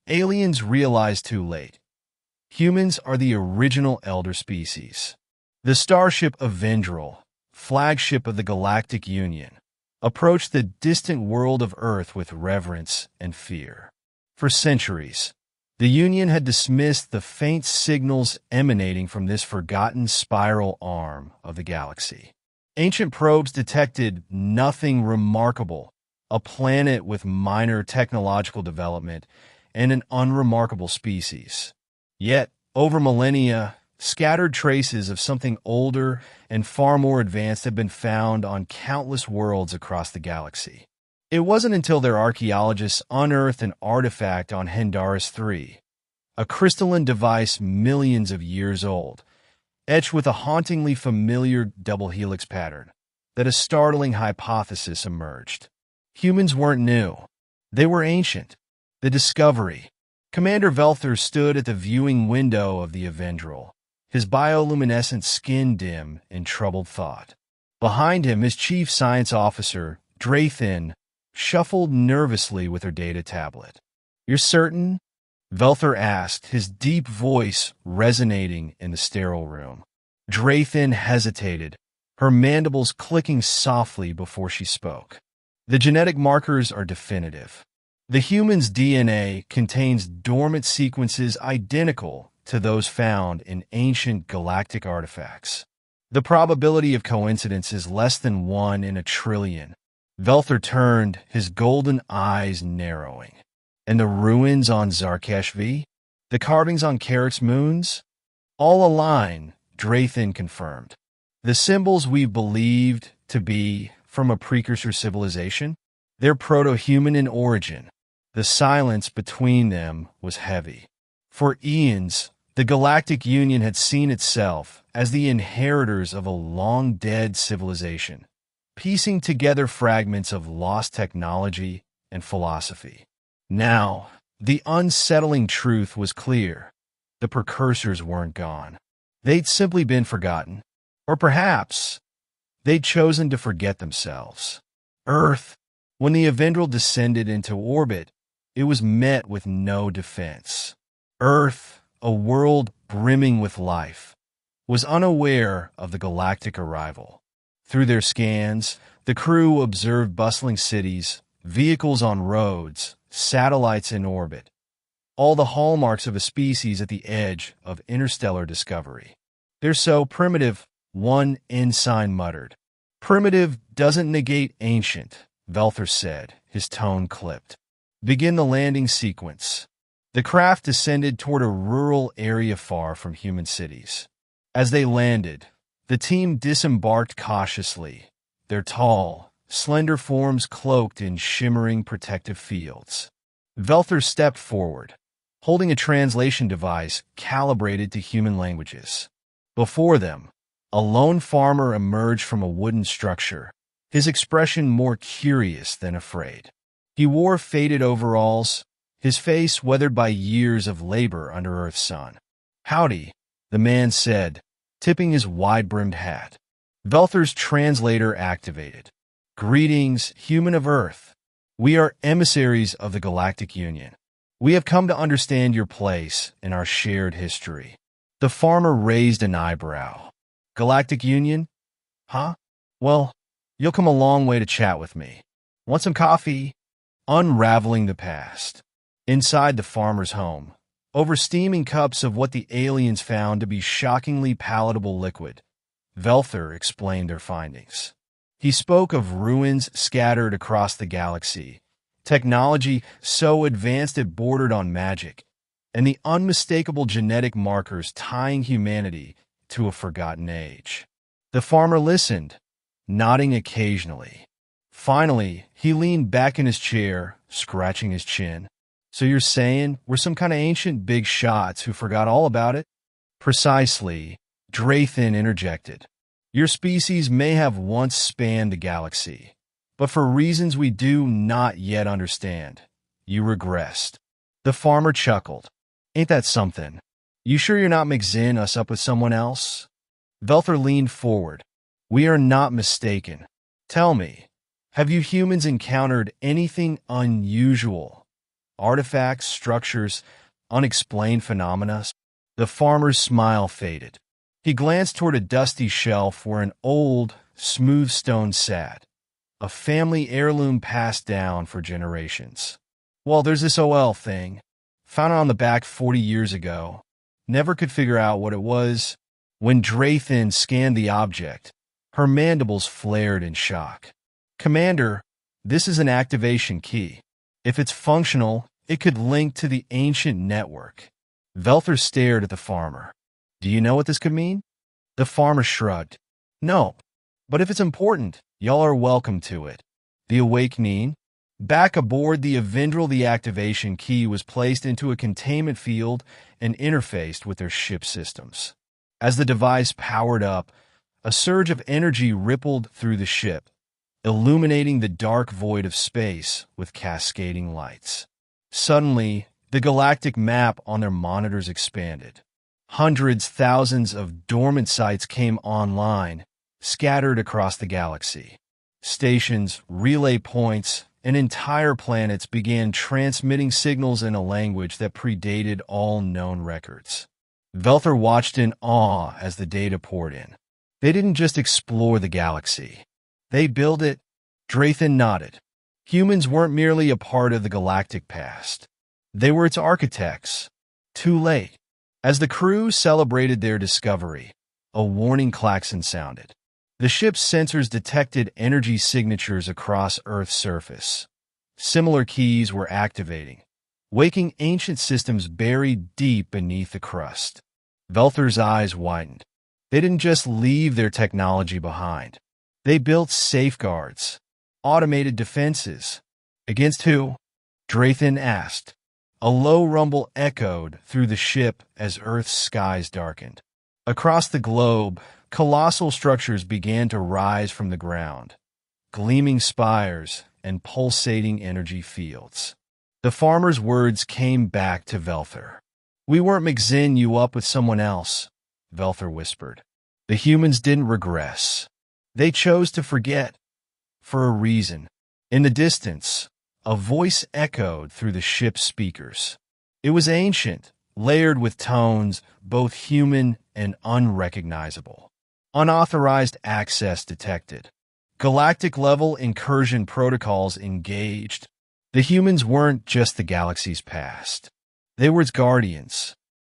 Aliens realized too late. Humans are the original elder species. The starship Avendril, flagship of the Galactic Union, approached the distant world of Earth with reverence and fear. For centuries, the Union had dismissed the faint signals emanating from this forgotten spiral arm of the galaxy. Ancient probes detected nothing remarkable, a planet with minor technological development and an unremarkable species. Yet, over millennia, scattered traces of something older and far more advanced have been found on countless worlds across the galaxy. It wasn't until their archaeologists unearthed an artifact on Hendaris 3, a crystalline device millions of years old, etched with a hauntingly familiar double helix pattern, that a startling hypothesis emerged. Humans weren't new. They were ancient. The discovery. Commander Velther stood at the viewing window of the Avendril, his bioluminescent skin dim in troubled thought. Behind him, his chief science officer, Draythin, shuffled nervously with her data tablet. "You're certain?" Velther asked, his deep voice resonating in the sterile room. Draythin hesitated, her mandibles clicking softly before she spoke. "The genetic markers are definitive. The human's DNA contains dormant sequences identical to those found in ancient galactic artifacts. The probability of coincidence is less than 1 in a trillion." Velther turned, his golden eyes narrowing. "And the ruins on Zarkesh V? The carvings on Carrick's moons?" "All align," Draythin confirmed. "The symbols we believed to be from a precursor civilization? They're proto-human in origin." The silence between them was heavy. For eons, the Galactic Union had seen itself as the inheritors of a long-dead civilization, piecing together fragments of lost technology and philosophy. Now, the unsettling truth was clear. The precursors weren't gone. They'd simply been forgotten. Or perhaps, they'd chosen to forget themselves. Earth, when the Avendril descended into orbit, it was met with no defense. Earth, a world brimming with life, was unaware of the galactic arrival. Through their scans, the crew observed bustling cities, vehicles on roads, satellites in orbit, all the hallmarks of a species at the edge of interstellar discovery. "They're so primitive," one ensign muttered. "Primitive doesn't negate ancient," Velther said, his tone clipped. "Begin the landing sequence." The craft descended toward a rural area far from human cities. As they landed, the team disembarked cautiously, their tall, slender forms cloaked in shimmering protective fields. Velther stepped forward, holding a translation device calibrated to human languages. Before them, a lone farmer emerged from a wooden structure, his expression more curious than afraid. He wore faded overalls, his face weathered by years of labor under Earth's sun. "Howdy," the man said, tipping his wide-brimmed hat. Velther's translator activated. "Greetings, human of Earth. We are emissaries of the Galactic Union. We have come to understand your place in our shared history." The farmer raised an eyebrow. "Galactic Union? Huh? Well, you'll come a long way to chat with me. Want some coffee?" Unraveling the past. Inside the farmer's home, over steaming cups of what the aliens found to be shockingly palatable liquid, Velther explained their findings. He spoke of ruins scattered across the galaxy, technology so advanced it bordered on magic, and the unmistakable genetic markers tying humanity to a forgotten age. The farmer listened, nodding occasionally. Finally, he leaned back in his chair, scratching his chin. "So you're saying we're some kind of ancient big shots who forgot all about it?" "Precisely," Draythin interjected. "Your species may have once spanned the galaxy, but for reasons we do not yet understand, you regressed." The farmer chuckled. "Ain't that something? You sure you're not mixing us up with someone else?" Velther leaned forward. "We are not mistaken. Tell me, have you humans encountered anything unusual artifacts, structures, unexplained phenomena. The farmer's smile faded. He glanced toward a dusty shelf where an old, smooth stone sat, a family heirloom passed down for generations. Well, there's this OL thing. Found it on the back 40 years ago. Never could figure out what it was. When Drathin scanned the object, her mandibles flared in shock. Commander, this is an activation key. If it's functional, it could link to the ancient network. Velther stared at the farmer. Do you know what this could mean? The farmer shrugged. No, but if it's important, y'all are welcome to it. The awakening. Back aboard the Avendril, the activation key was placed into a containment field and interfaced with their ship systems. As the device powered up, a surge of energy rippled through the ship, illuminating the dark void of space with cascading lights. Suddenly, the galactic map on their monitors expanded. Hundreds, thousands of dormant sites came online, scattered across the galaxy. Stations, relay points, and entire planets began transmitting signals in a language that predated all known records. Velther watched in awe as the data poured in. They didn't just explore the galaxy. They built it. Drathin nodded. Humans weren't merely a part of the galactic past. They were its architects. Too late. As the crew celebrated their discovery, a warning klaxon sounded. The ship's sensors detected energy signatures across Earth's surface. Similar keys were activating, waking ancient systems buried deep beneath the crust. Velther's eyes widened. They didn't just leave their technology behind. They built safeguards, automated defenses. Against who? Drathin asked. A low rumble echoed through the ship as Earth's skies darkened. Across the globe, colossal structures began to rise from the ground, gleaming spires and pulsating energy fields. The farmer's words came back to Velther. We weren't mixing you up with someone else, Velther whispered. The humans didn't regress. They chose to forget. For a reason. In the distance, a voice echoed through the ship's speakers. It was ancient, layered with tones both human and unrecognizable. Unauthorized access detected. Galactic-level incursion protocols engaged. The humans weren't just the galaxy's past. They were its guardians.